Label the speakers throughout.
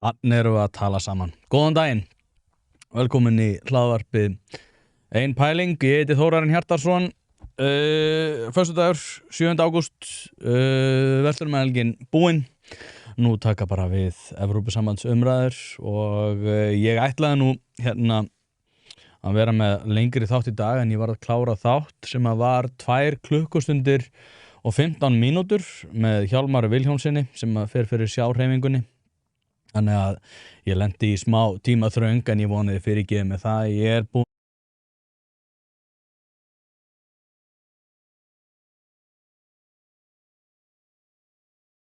Speaker 1: Þannig erum við að tala saman. Góðan daginn, velkomin í hlaðvarpið Ein pæling. Ég heiti Þórarinn Hjartarson. Föstudagur, 7. ágúst, verslunarmannahelgin búin. Nú taka bara við Evrópusambandsumræður og ég ætlaði nú að vera með lengri þátt í dag en ég var að klára þátt sem að var 2 klukkustundir og 15 mínútur með Hjálmari Vilhjálmssyni sem að fer fyrir sjárhreyfingunni. Þannig að ég lendi í smá tímaþröng en ég vonaði fyrirgefið með það. Ég er búinn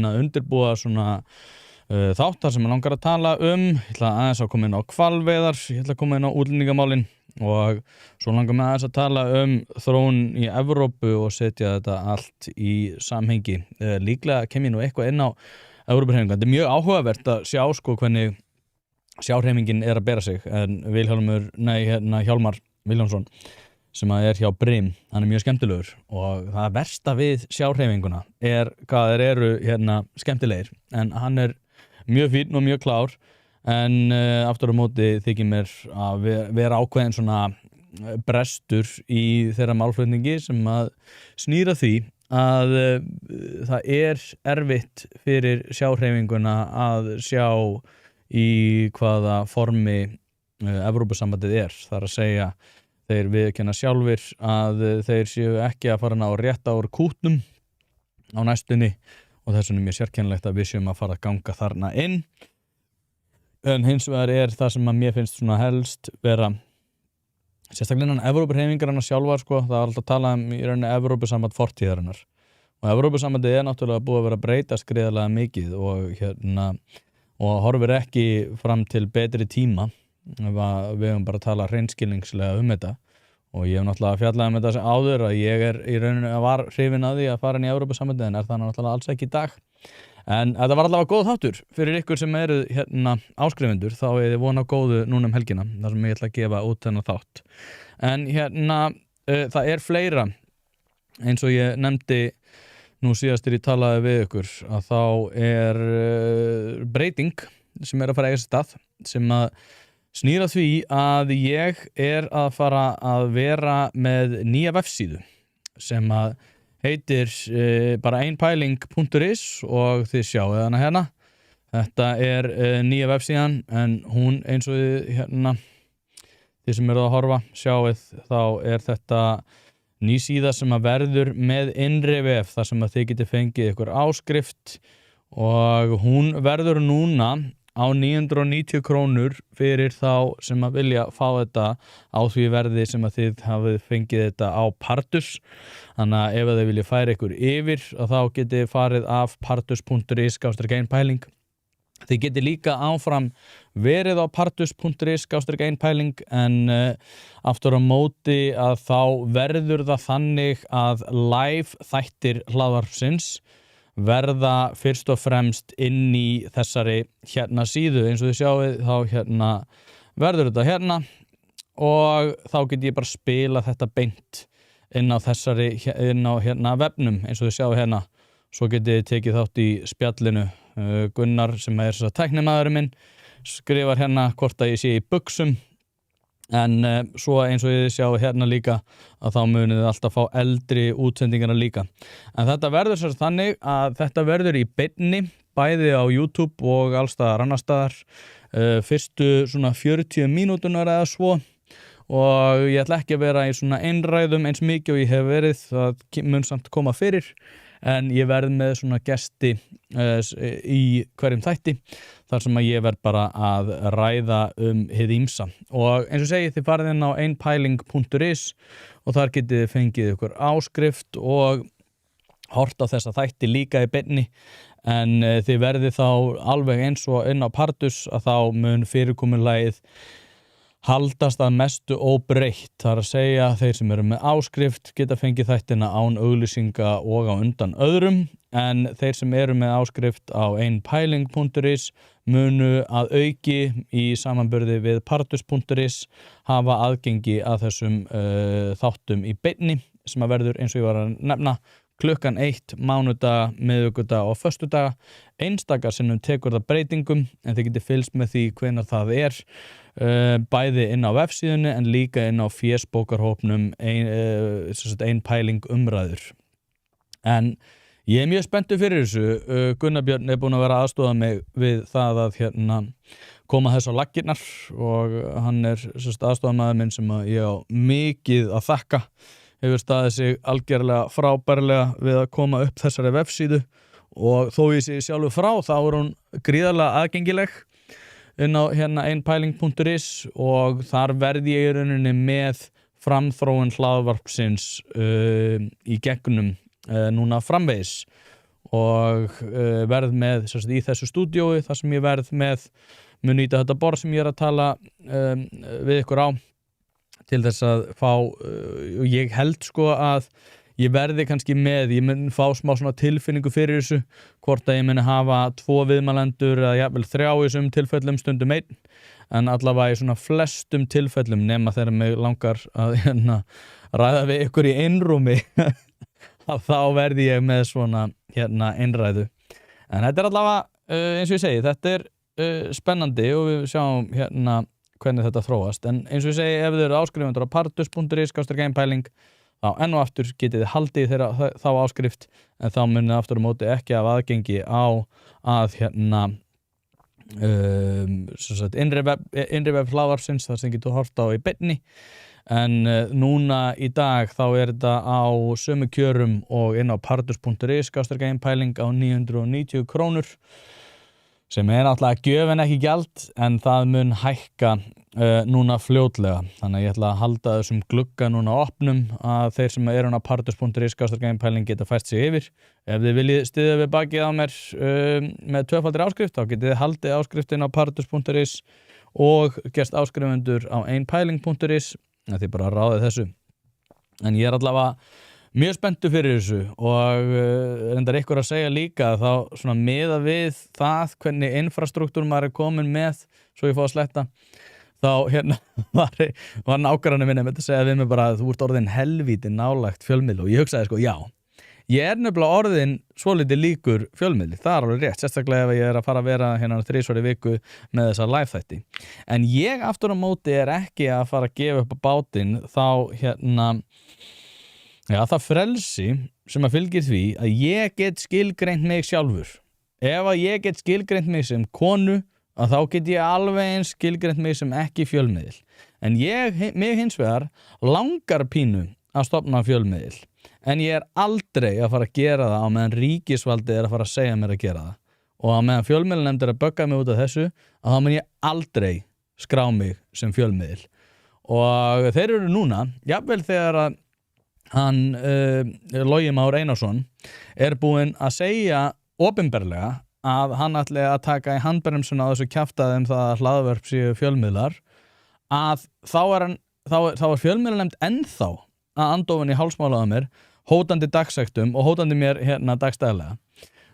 Speaker 1: að undirbúa svona þáttar sem ég langar að tala Ég ætla aðeins að koma inn á hvalveiðar, ég ætla að koma inn á útlendingamálin og svo langar mig aðeins að tala þróun í Evrópu og setja þetta allt í samhengi. Líklega kem ég nú eitthvað inn á Evrópuhreyfingu. Þetta er mjög áhugavert að sjá hvernig sjárhreyfingin er að bera sig en Hjálmar Vilhjálmsson sem er hjá Brim, hann er mjög skemmtilegur og það versta við sjárhreyfinguna er hvað þeir eru skemmtilegir en hann er mjög fínn og mjög klár en aftur á móti þykir mér að vera ákveðin svona brestur í þeirra málflutningi sem að snýra því að það er erfitt fyrir sjárhreyfinguna að sjá í hvaða formi Evrópusambandið er. Það er að segja þeir viðurkenna sjálfir að þeir séu ekki að fara ná rétta úr kútnum á næstunni og þess vegna er mjög sérkennilegt að við séum að fara að ganga þarna inn. En hins vegar er það sem að mér finnst svona helst vera sérstaklega innan Evrópuhreyfingarinnar sjálfar það er alltaf að tala í rauninni Evrópusamband fortíðarinnar og Evrópusambandið er náttúrulega búið að vera að breytast gríðarlega mikið og horfir ekki fram til betri tíma við höfum bara að tala hreinskilningslega þetta og ég hef náttúrulega fjallað þetta sem áður að ég er í rauninni var hrifinn að því að fara inn í Evrópusambandið en er það náttúrulega alls ekki í dag. En þetta var allavega góð þáttur fyrir ykkur sem eru áskrifendur þá er þið vona góðu núna helgina þar sem ég ætla að gefa út þennan þátt. En það er fleira eins og ég nefndi nú síðastir ég talaði við ykkur að þá er breyting sem er að fara eiga sér stað sem að snýra því að ég er að fara að vera með nýja vefsíðu sem að heitir bara einpæling.is og þið sjáu hana hérna. Þetta er nýja vefsíðan en hún eins og þið sem eru að horfa sjáuð þá er þetta ný síða sem að verður með innri vef þar sem að þið getið fengið ykkur áskrift og hún verður núna á 990 krónur fyrir þá sem að vilja fá þetta á því verði sem að þið hafið fengið þetta á Partus. Þannig að ef þið vilja færa ykkur yfir þá getið farið af partus.is/einpæling. Þið getið líka áfram verið á partus.is/einpæling en aftur á móti að þá verður það þannig að live þættir hlaðvarpsins verða fyrst og fremst inn í þessari síðu eins og þið sjáuð þá verður þetta og þá get ég bara spila þetta beint inn á vefnum eins og þið sjáuð svo getið þið tekið þátt í spjallinu. Gunnar sem er þess að tæknimaðurinn minn skrifar hvort að ég sé í buxum en svo eins og þið sjáu líka að þá munið þið alltaf fá eldri útsendingarna líka. En þetta verður sér þannig að þetta verður í beinni bæði á YouTube og allstaðar annar staðar fyrstu svona 40 mínútunar eða svo og ég ætla ekki að vera í svona einræðum eins mikið og ég hef verið, það mun samt koma fyrir en ég verð með svona gesti í hverjum þætti þar sem að ég verð bara að ræða hið ýmsa og eins og segi þið farið inn á einpæling.is og þar getið þið fengið ykkur áskrift og hort á þessa þætti líka í beinni en þið verðið þá alveg eins og inn á Partus að þá mun fyrirkomulagið haldast að mestu óbreytt. Það er að segja þeir sem eru með áskrift geta fengið þættina án auglýsinga og á undan öðrum en þeir sem eru með áskrift á einpæling.is munu að auki í samanburði við partus.is hafa aðgengi að þessum þáttum í beinni sem að verður eins og ég var að nefna klukkan 1 mánudaga, miðvikudaga og föstudaga. Einstaka sinnum tekur það breytingum en þið getið fylgst með því hvenær það bæði inn á vefsíðunni en líka inn á fésbókarhópnum ein pæling umræður. En ég mjög spenntur fyrir þessu. Gunnar Björn búinn að vera að aðstoða mig við það að koma þess á laggirnar og hann aðstofamaður minn sem ég á mikið að þakka. Hefur staðið sig algjörlega frábærlega við að koma upp þessari vefsíðu og þó ég sé sjálfur frá þá hún gríðarlega aðgengileg inn á einpæling.is og þar verði ég í rauninni með framþróun hlaðvarpsins í gegnum núna framvegis og verð með í þessu stúdíói þar sem ég verð með mun nýta þetta borð sem ég að tala við ykkur á til þess að fá og ég held að ég verði kannski með, ég mun fá smá svona tilfinningu fyrir þessu, hvort að ég muni hafa 2 viðmælendur eða jafnvel 3 í þessum tilfellum, stundum 1 en allavega í svona flestum tilfellum nema þegar mig langar að ræða við ykkur í einrúmi að þá verði ég með svona einræðu. En þetta allavega, eins og ég segi, þetta spennandi og við sjáum hvernig þetta þróast. En eins og ég segi, ef þið eru áskrifendur á pardus.is/einpæling þá enn og aftur getið þið haldið þá áskrift en þá munið aftur á móti ekki af aðgengi á að innri web hlaðvarpsins þar sem getur hort á í beinni en núna í dag þá þetta á sömu kjörum og inn á pardus.is/einpæling á 990 krónur sem náttúrulega gjöf en ekki gjald en það mun hækka núna fljótlega. Þannig að ég ætla að halda þessum glugga núna opnum að þeir sem eru á pardus.is/einpæling geta fært sig yfir. Ef þið viljið styðja við bakið á mér með 2-faldri áskrift þá getið þið haldið áskriftin á pardus.is og gerst áskrifendur á einpæling.is þið bara ráðið þessu. En ég allavega mjög spenntur fyrir þessu og reyndar ykkur að segja líka þá svona miða við það hvernig infrastruktúr maður komin með svo ég fá að sletta þá var nágranni minni með að segja við mig bara að þú ert orðin helvíti nálægt fjölmiðli og ég hugsaði já ég nefnilega orðin svolítið líkur fjölmiðli, það alveg rétt sérstaklega ef ég að fara að vera 3 í viku með þessa live þætti en ég aftur á móti ekki að fara að gefa upp á bátinn þá það frelsi sem að fylgir því að ég get skilgreint mig sjálfur. Ef að ég get skilgreint mig sem konu, að þá get ég alveg eins skilgreint mig sem ekki fjölmiðil. En mig hins vegar langar pínu að stofna fjölmiðil. En ég aldrei að fara að gera það á meðan ríkisvaldið að fara að segja mér að gera það. Og á meðan fjölmiðilnefnd að bögga mig út af þessu, að þá mun ég aldrei skrá mig sem fjölmiðil. Og þeir eru núna, jafnvel þegar að hann Logi Már Einarsson búinn að segja opinberlega að hann ætli að taka í handbremsuna á þessu kjaftaði það að hlaðvörp séu fjölmiðlar að þá fjölmiðlanefnd ennþá að andofin í hálsmálaða mér hótandi dagsektum og hótandi mér dagstæðlega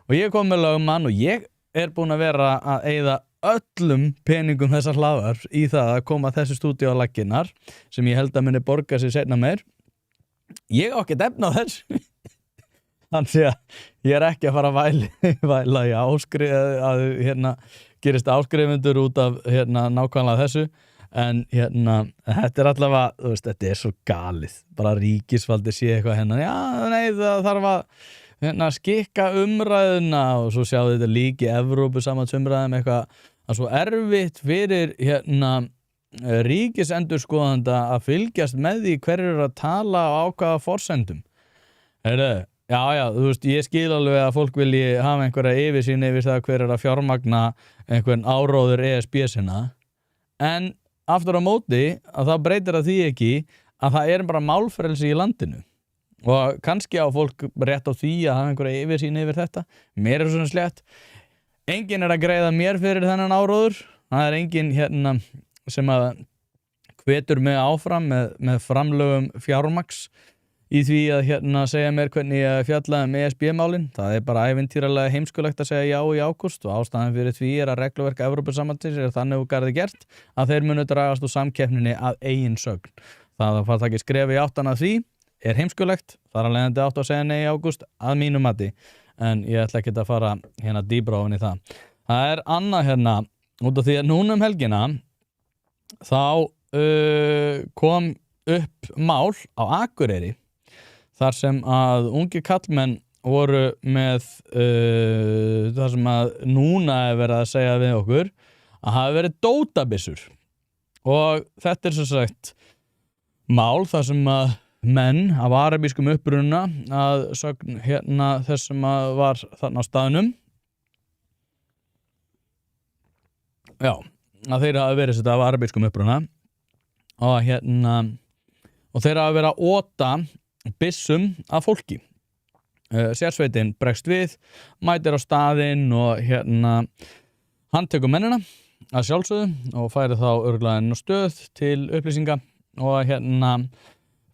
Speaker 1: og ég kom með lögmann og ég búinn að vera að eyða öllum peningum þessar hlaðvörps í það að koma þessu stúdíu á laggirnar sem ég held að muni borga sig seinna meir. Ég á ekki efna á þessu þannig að ég ekki að fara að væla í að gerist áskrifendur út af nákvæmlega þessu en þetta allavega þú veist, þetta svo galið bara ríkisvaldi sé eitthvað það þarf að skikka umræðuna og svo sjáðu þetta líki Evrópu sambandsumræðum eitthvað að svo erfitt fyrir ríkisendurskoðanda að fylgjast með því hverju að tala á ákvaða forsendum. Þú veist, ég skil alveg að fólk vilji hafa einhverja yfirsýn yfir það hver að fjármagna einhvern áróður ESB-sina en aftur á móti að það breytir að því ekki að það bara málfrelsi í landinu og kannski á fólk rétt á því að hafa einhverja yfirsýn yfir þetta. Mér svona slett. Enginn að greiða mér fyrir þennan áróður. Það enginn sem að hvetur mig áfram með framlögum fjármagns í því að segja mér hvernig ég fjallaði ESB-málin. Það bara ævintýralega heimskulegt að segja já í ágúst og ástæðan fyrir því að regluverk Evrópusambandsins þannig úr gert að þeir munu dragast úr samkeppninni að eigin sögn. Það að fara ekki skrefi í áttan að því heimskulegt, þar að leiðandi átt að segja nei í ágúst að mínu mati, en ég ætla ekki að fara hérna dýbra ofan í það. Það annað hérna, út af því að núna helgina þá kom upp mál á Akureyri þar sem að ungi kallmenn voru með þar sem að núna verið að segja við okkur að hafa verið dótabyssur og þetta sem sagt mál þar sem að menn af arabískum uppruna að sögn hérna þess sem að var þarna á staðnum að þeir hafa verið þetta af arabískum uppruna og hérna og þeir hafa verið að óta byssum af fólki. Sérsveitin bregst við, mætir á staðinn og hérna hann tekur mennina að sjálfsögðu og færi þá örugglega inn á stöð til upplýsinga og hérna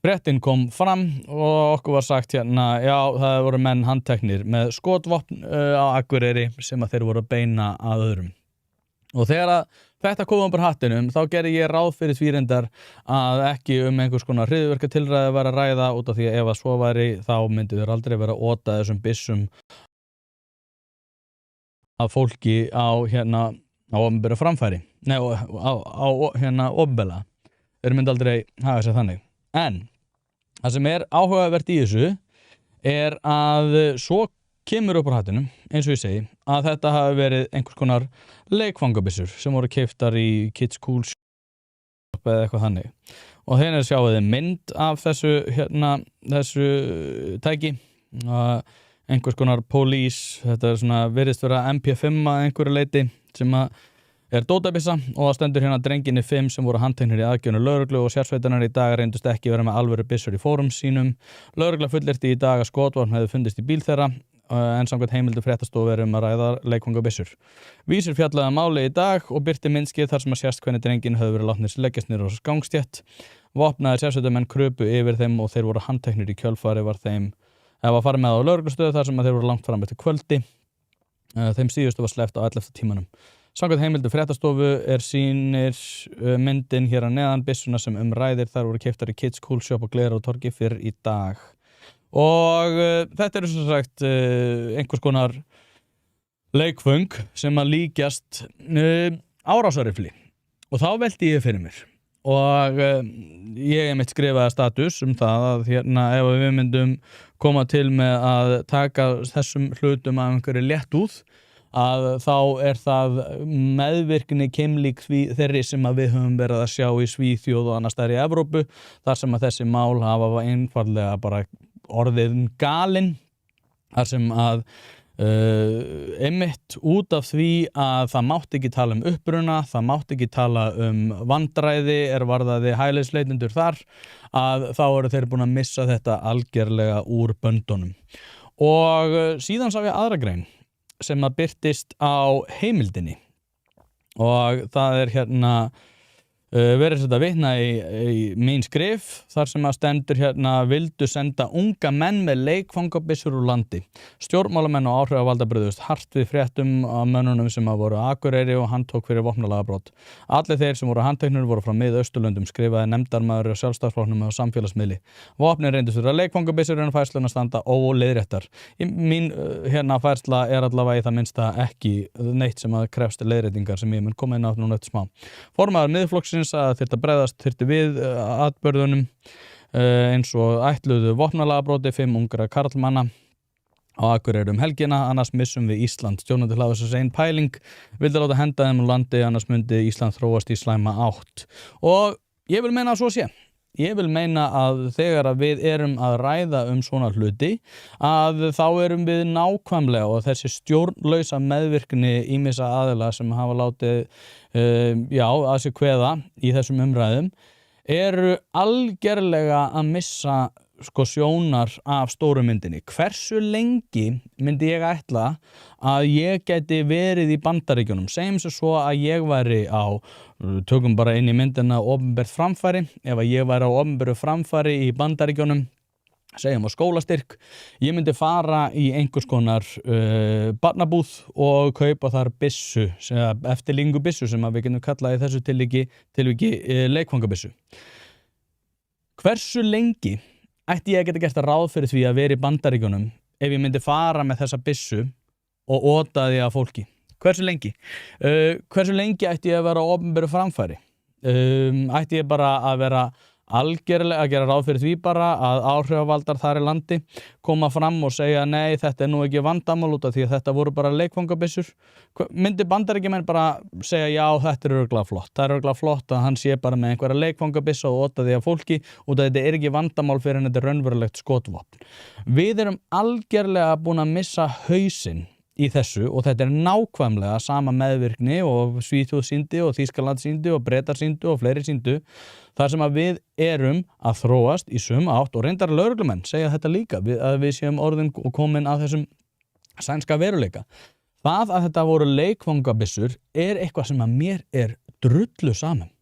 Speaker 1: fréttin kom fram og okkur var sagt hérna, já það voru menn handteknir með skotvopn á Akureyri sem að þeir voru að beina að öðrum. Og þegar að þetta kom bara hattinum, þá gerði ég ráð fyrir því reyndar að ekki einhvers konar hryðjuverkatilræði að vera að ræða út af því að ef að svo væri þá myndi þeir aldrei vera að óta þessum byssum af fólki á hérna á opinberu framfæri. Nei, á hérna opinbera. Þeir myndi aldrei hafa sér þannig. En það sem áhugavert í þessu að svo kemur upp á hattinum, eins og ég segi, að þetta hafi verið einhvers konar leikfangabyssur sem voru keyptar í Kids Cool Shop eða eitthvað þannig. Og hérna sjáum við mynd af þessu tæki, einhvers konar police, þetta svona virðist vera MP5 að einhverju leiti sem að dótabissa og það stendur hérna drenginni 5 sem voru handteknir í aðgerðinu lögreglu og sérsveitarnar í dag reyndust ekki vera með alvöru byssur í fórum sínum. Lögregla fullyrti í dag að skotvopn hefði fundist í bíl þeirra en samkvæmt heimildu fréttastofu að ræða leikfangabyssur. Vísir fjallaði máli í dag og birti myndskið þar sem að sést hvernig drengin höfðu verið látnir leggjast niður á gangstétt. Vopnaðir sérsveitarmenn krupu yfir þeim og þeir voru handteknir í kjölfari var farið með á lögreglustöð þar sem að þeir voru langt fram eftir kvöldi. Þeim síðustu var sleppt á 11. tímanum. Samkvæmt heimildu fréttastofu sýnir myndin hér að neðan byssuna sem ræðir þar voru keyptar í Kids Cool Shop og Glerártorgi fyrr í dag. Og þetta sem sagt einhvers konar leikföng sem að líkjast árásarrifli og þá velti ég fyrir mér og ég mitt skrifaði status það að hérna ef við myndum koma til með að taka þessum hlutum af einhverju létt út að þá það meðvirkni keimlík þeirri sem að við höfum verið að sjá í Svíþjóð og annars staðar í Evrópu þar sem að þessi mál hafa einfaldlega bara orðið galin þar sem að einmitt út af því að það mátti ekki tala uppruna, það mátti ekki tala vandræði varðaði hælisleitendur þar að þá eru þeir búin að missa þetta algerlega úr böndunum. Og síðan sá ég aðra grein sem að birtist á heimildinni og það hérna verið þetta vitna í mín skrif þar sem að stendur hérna vildu senda unga menn með leikfangabyssur úr landi. Stjórnmálamenn og áhrifavalda brugðust hart við fréttum af mönnunum sem að voru Akureyri og handtók fyrir vopnalagabrot. Allir þeir sem voru handteknir voru frá Mið-Austurlöndum, skrifaði nefndarmaður á Sjálfstæðisflokknum og samfélagsmiðli. Vopnin reyndust vera leikfangabyssur en færsluna standa óleiðréttar. Mín hérna færsla allavega í það minnsta ekki neitt sem að krefst leiðréttingar sem ég mun koma inn á núna eftir smá. Formaður Miðflokksins að þyrfti að bregðast við atburðunum eins og ætluðu vopnalagabroti 5 ungra karlmanna á Akureyri helgina, annars missum við Ísland. Stjórnandi hlaða þess ein pæling, vildi láta henda þeim úr landi, annars myndi Ísland þróast í slæma átt. Og ég vil meina að svo sé. Ég vil meina að þegar að við erum að ræða svona hluti að þá erum við nákvæmlega og þessi stjórnlausa meðvirkni ýmissa aðila sem hafa látið að sér kveða í þessum umræðum eru algerlega að missa sjónar af stóru myndinni. Hversu lengi myndi ég ætla að ég geti verið í Bandaríkjunum? Segjum svo að ég væri tökum bara inn í myndina opinbert framfæri. Ef að ég væri á opinberu framfæri í Bandaríkjunum, segjum á skólastyrk, ég myndi fara í einhvers konar barnabúð og kaupa þar byssu, eftirlíkingu byssu sem að við getum kallað í þessu tilviki leikfangabyssu. Hversu lengi ætti ég að geta gert ráð fyrir því að vera í Bandaríkjunum ef ég myndi fara með þessa byssu og ota því að fólki? Hversu lengi? Hversu lengi ætti ég að vera á opinberu framfæri? Ætti ég bara að vera algerlega að gera ráð fyrir því bara að áhrifavaldar þar í landi koma fram og segja nei, þetta nú ekki vandamál út af því að þetta voru bara leikfangabyssur? Myndi Bandaríkjamenn bara segja já, þetta örugglega flott, það örugglega flott að hann sé bara með einhverja leikfangabissa og ota því að fólki út af þetta ekki vandamál fyrir en þetta raunverulegt skotvopn. Við erum algerlega búin að missa hausinn í þessu og þetta nákvæmlega sama meðvirkni og Svíþjóð sýndi og Þýskaland sýndi og Bretar sýndu og fleiri sýndu þar sem að við erum að þróast í sömu átt og reyndar lögreglumenn segja þetta líka að við séum orðin og komin að þessum sænska veruleika. Það að þetta voru leikfangabyssur eitthvað sem að mér drullu saman.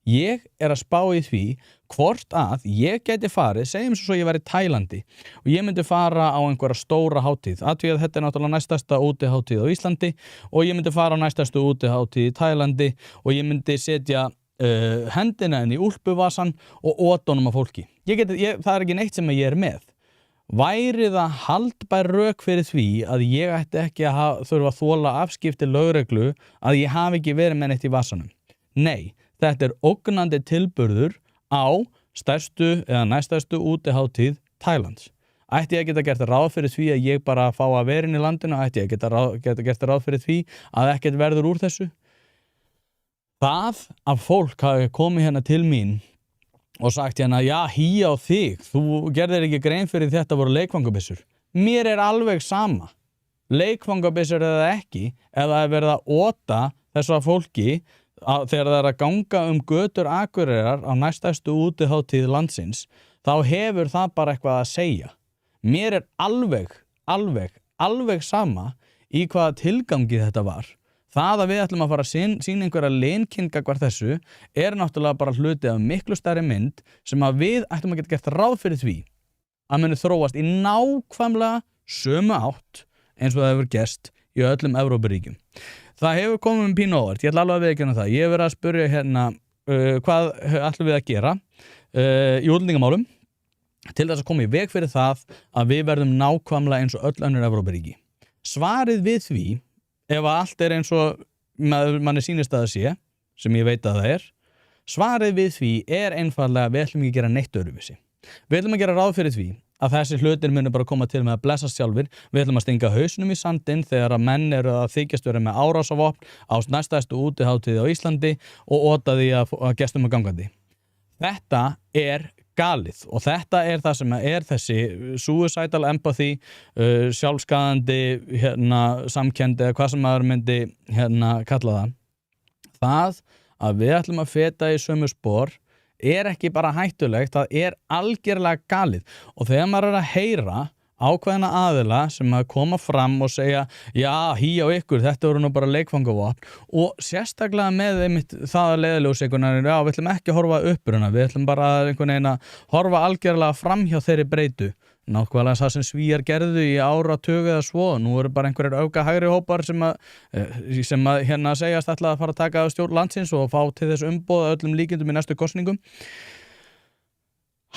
Speaker 1: Ég að spá í því hvort að ég gæti farið, segjum svo ég væri í Tælandi og ég myndi fara á einhverja stóra hátíð, því að þetta náttúrulega næstasta útihátíð á Íslandi og ég myndi fara á næstastu útihátíð í Tælandi og ég myndi setja hendina inn í úlpuvasan og ota honum af fólki. Það ekki neitt sem ég með. Væri það haldbær rök fyrir því að ég ætti ekki að þurfa að þola afskipti lögreglu að ég hafi ekki verið með neitt í vasanum? Nei. Þetta ógnandi tilburður á stærstu eða næstærstu útihátíð Tælands. Ætti ég að geta gert ráð fyrir því að ég bara fá að vera inn í landinu? Ætti ég að geta gert ráð fyrir því að ekkert verður úr þessu? Það að fólk hafi komið hérna til mín og sagt hérna, já, hí á þig, þú gerðir ekki grein fyrir þetta voru leikfangabyssur. Mér alveg sama. Leikfangabyssur eða ekki, eða verið að ota þessu að fólki þegar það að ganga götur Akureyrar á næstæstu útihátíð landsins, þá hefur það bara eitthvað að segja. Mér alveg sama í hvaða tilgangi þetta var. Það að við ætlum að fara að sýna einhverja linkind gagnvart þessu náttúrulega bara hluti af miklu stærri mynd sem að við ætlum að geta gert ráð fyrir því að muni þróast í nákvæmlega sömu átt eins og það hefur gerst í öllum Evrópuríkjum. Það hefur komið pínu óvart, ég ætla alveg að viðurkenna það. Ég hef verið að spyrja hérna hvað ætlum við að gera í útlendingamálum til þess að koma í veg fyrir það að við verðum nákvæmlega eins og öll önnur Evrópuríki. Svarið við því, ef allt eins og manni sýnist að það sé, sem ég veit að það svarið við því einfaldlega að við ætlum ekki að gera neitt öðruvísi. Við ætlum að gera ráð fyrir því að þessi hlutir muni bara koma til með að blessast sjálfir. Við ætlum að stinga hausnum í sandinn þegar að menn eru að þykjast vera með árásarvopn á næstæstu útihátíð á Íslandi og ota því að gestum og gangandi. Þetta galið og þetta það sem þessi suicidal empathy, sjálfskaðandi samkennd eða hvað sem maður myndi kalla það. Það að við ætlum að feta í sömu spor ekki bara hættulegt, það algerlega galið og þegar maður að heyra ákveðna aðila sem að koma fram og segja já, hí á ykkur, þetta voru nú bara leikfangavopn og sérstaklega með einmitt það að leiðaljósikunar, já, við ætlum ekki að horfa uppruna, við ætlum bara einhvern veginn að horfa algerlega fram hjá þeirri breytu. Nákvæmlega það sem Svíar gerðu í áratug eða svo, nú eru bara einhverjir öfga hægri hópar sem að segjast ætla að fara að taka að stjórn landsins og fá til þess umboð öllum líkindum í næstu kosningum.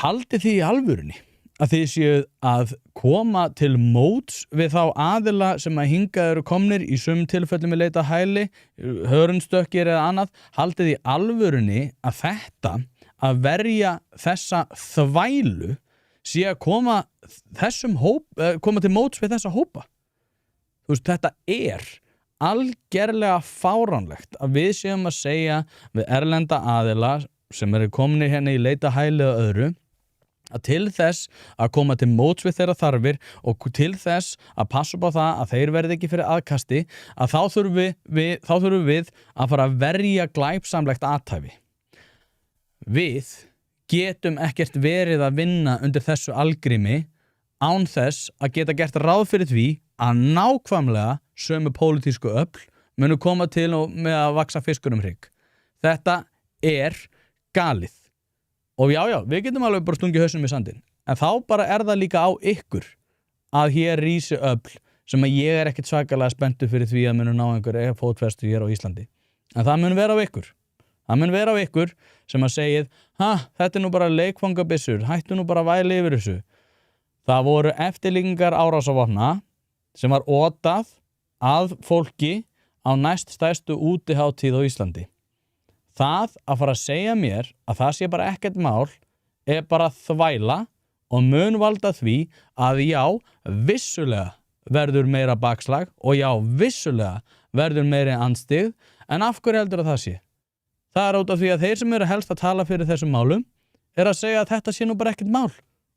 Speaker 1: Haldið því í alvörunni að þið séu að koma til móts við þá aðila sem að hingað eru komnir í sumum tilfellum í leita hæli, hörundstökkir eða annað, haldið í alvörunni að þetta að verja þessa þvælu sé að koma til móts við þessa hópa. Þú veist, þetta algerlega fáránlegt að við séum að segja við erlenda aðila sem eru komnir hérna í leita hæli og öðru að til þess að koma til móts við þeirra þarfir og til þess að passa upp á það að þeir verði ekki fyrir aðkasti að þá þurfum við að fara að verja glæpsamlegt athæfi. Við getum ekkert verið að vinna undir þessu algrimi án þess að geta gert ráð fyrir því að nákvæmlega sömu pólitísku öfl munu koma til og með að vaxa fiskur hrygg. Þetta galið. Og já, við getum alveg bara stungið hausnum í sandinn. En þá bara það líka á ykkur að hér rísi öfl sem að ég ekkert svakalega spenntur fyrir því að munu ná einhver fótfestu hér á Íslandi. En það mun vera á ykkur. Það mun vera á ykkur sem að segið þetta nú bara leikfangabyssur, hættu nú bara að væli yfir þessu. Það voru eftirlíkingar árásarvopna sem var otað að fólki á næst stærstu útihátíð á Íslandi. Það að fara að segja mér að það sé bara ekkert mál bara þvæla og mun valda því að já, vissulega verður meira bakslag og já, vissulega verður meiri andstyggð, en af hverju heldur að það sé? Það út af því að þeir sem eru helst að tala fyrir þessum málum að segja að þetta sé nú bara ekkert mál,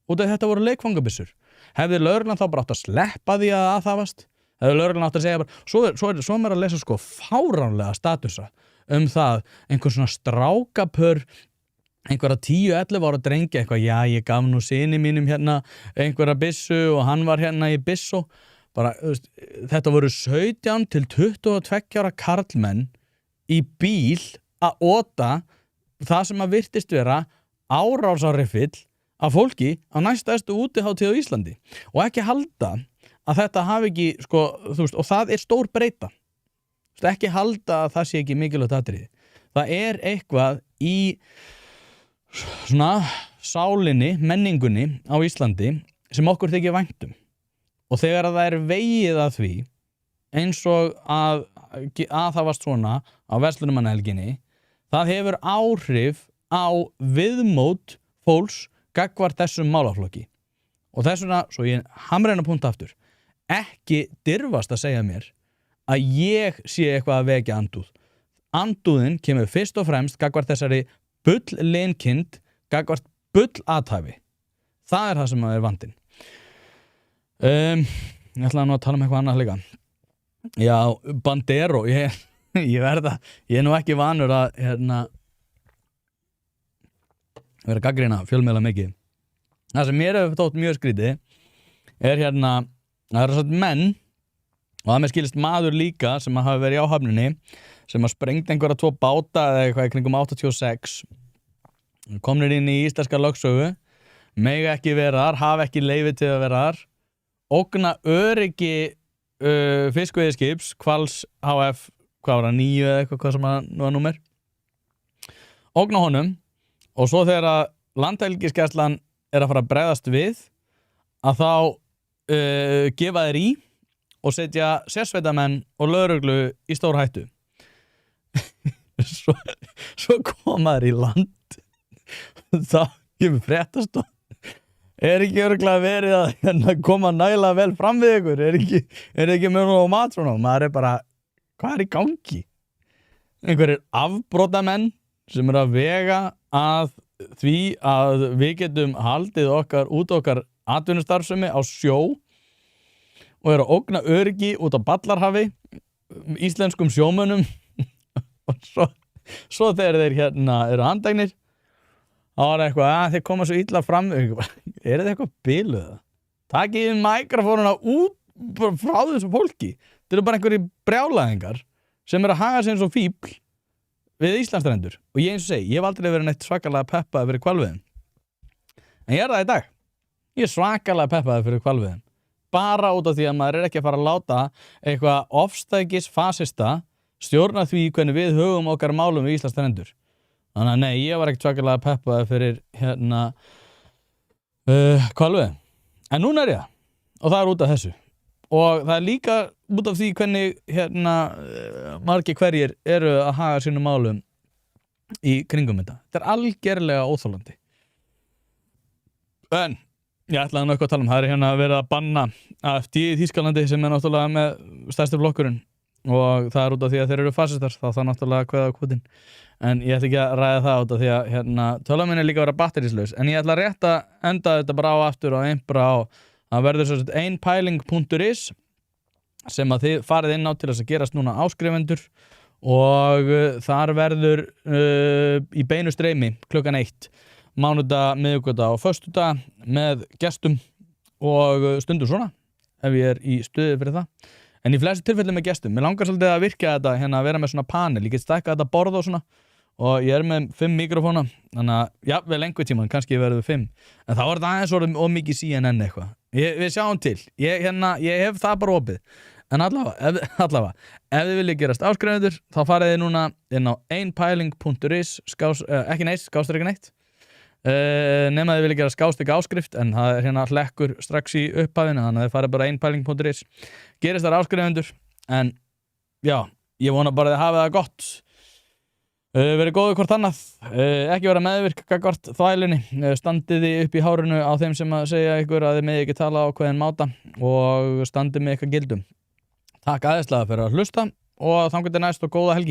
Speaker 1: út af þetta voru leikfangabyssur. Hefði lögreglan þá bara átt að sleppa því að aðhafast? Hefði lögreglan átt að segja bara, svo maður að lesa sko fáránlega statusa það, einhver svona strákapör, einhverja 10-11 ára drengi, eitthvað, já, ég gaf nú syni mínum hérna einhverja byssu og hann var hérna í byssu. Bara, þetta voru 17 til 22 ára karlmenn í bíl að ota það sem að virtist vera árásarrifill af fólki á næststærstu útihátíð á Íslandi, og ekki halda að þetta hafi ekki, sko, þú veist, og það stór breyta. Ekki halda að það sé ekki mikilvægt atriði. Það eitthvað í svona sálinni, menningunni á Íslandi sem okkur þykir vænt um. Og þegar það vegið að því, eins og að það var svona á verslunarmannahelginni, það hefur áhrif á viðmót fólks gagnvart þessum málaflokki. Og þessuna, svo ég hamra hennar punkt aftur, ekki dirfast að segja mér að ég sé eitthvað að vekja andúð. Andúðin kemur fyrst og fremst gagnvart þessari bull-linkind, gagnvart bull-athæfi. Það það sem vandinn. Ég ætlaði nú að tala um eitthvað annað líka. Já, Bandero, ég er nú ekki vanur að vera gagnrýna fjölmiðla mikið. Það sem mér hefur þótt mjög skrítið það svona menn, og það með skilist maður líka sem hafa verið í áhafninni, sem sprengt einhverja 2 báta eða eitthvað í kringum 86, komnir inn í íslenska lögsögu, mega ekki vera þar, hafa ekki leyfi til að vera þar, ógna öryggi fiskveiðiskips, Hvals HF, hvað var það, 9 eða eitthvað, hvað sem var númer, ógna honum, og svo þegar landhelgisgæslan að fara að bregðast við, að þá gefa þeir í og setja sérsveitamenn og lögreglu í stór hættu. svo koma þeir í land, þá kemur fréttastofa, ekki örugglega verið að koma nægilega vel fram við ykkur, ekki mjög og mat svona, maður bara, hvað í gangi? Einhverjir afbrotamenn sem að vega að því að við getum haldið okkar atvinnustarfsemi á sjó og að ógna öryggi út á Ballarhafi, íslenskum sjómönnum og svo þegar þeir eru handteknir, þá eitthvað, þeir koma svo illa fram, þetta eitthvað biluð? Takið mikrofónuna út frá þessu fólki. Þetta bara einhverjir brjálæðingar sem að haga sig eins og fíbl við Íslandsstrendur. Og ég eins og segi, ég hef aldrei verið neitt svakalega peppaði fyrir hvalveiðum. En ég það í dag. Ég svakalega peppaði fyrir hvalveiðum. Bara út af því að maður ekki að fara að láta eitthvað ofstækis fasista stjórna því hvernig við höfum okkar málum við Íslandsstrendur. Þannig að nei, ég var ekkert svakalega peppaði fyrir hvalveiðum. En núna ég, og það út af þessu. Og það líka út af því hvernig margir hverjir eru að haga sínum málum í kringum þetta. Þetta algerlega óþolandi. En ég ætlaði nú eitthvað að tala um, það að vera að banna AfD í Þýskalandi sem náttúrulega með stærsti flokkurinn, og það út af því að þeir eru fasistar, þá það náttúrulega að kveða á kvotinn. En ég ætla ekki að ræða það út af því að tölvan minn líka að vera batterislaus. En ég ætla rétt að enda þetta bara á aftur og einbra á að verður svo einpæling.is sem að þið farið inn á til þess að gerast núna áskrifendur, og þar verður í beinu streymi klukkan 1 mánudag, miðvikudag og föstudag með gestum og stundum svona ef ég í stuði fyrir það. En í flestu tilfellum með gestum, mér langar svolítið að virka þetta að vera með svona panel, ég get stækkað þetta borð og svona, og ég með 5 mikrofóna, þannig að já, vel einhver tíma, kannski verður 5, en þá þetta aðeins orðið of mikið CNN eitthvað. Við sjáum til, ég hef það bara opið, en allavega, ef þið viljið gerast áskrifendur, þá farið þið núna inn á einpæling.is, ekki neitt, nema þið vilja gera skástrík áskrift en það hérna hlekkur strax í upphafinu þannig að þið farið bara einpæling.is gerist þar áskrifendur en já, ég vona bara að þið hafið það gott verið góðu hvort annað ekki vera meðvirk gagnvart þvælunni standið þið upp í hárinu á þeim sem að segja ykkur að þið megi ekki tala á ákveðin máta og standið með eitthvað gildum. Takk æðislega fyrir að hlusta og þangað til næst og góða helgi.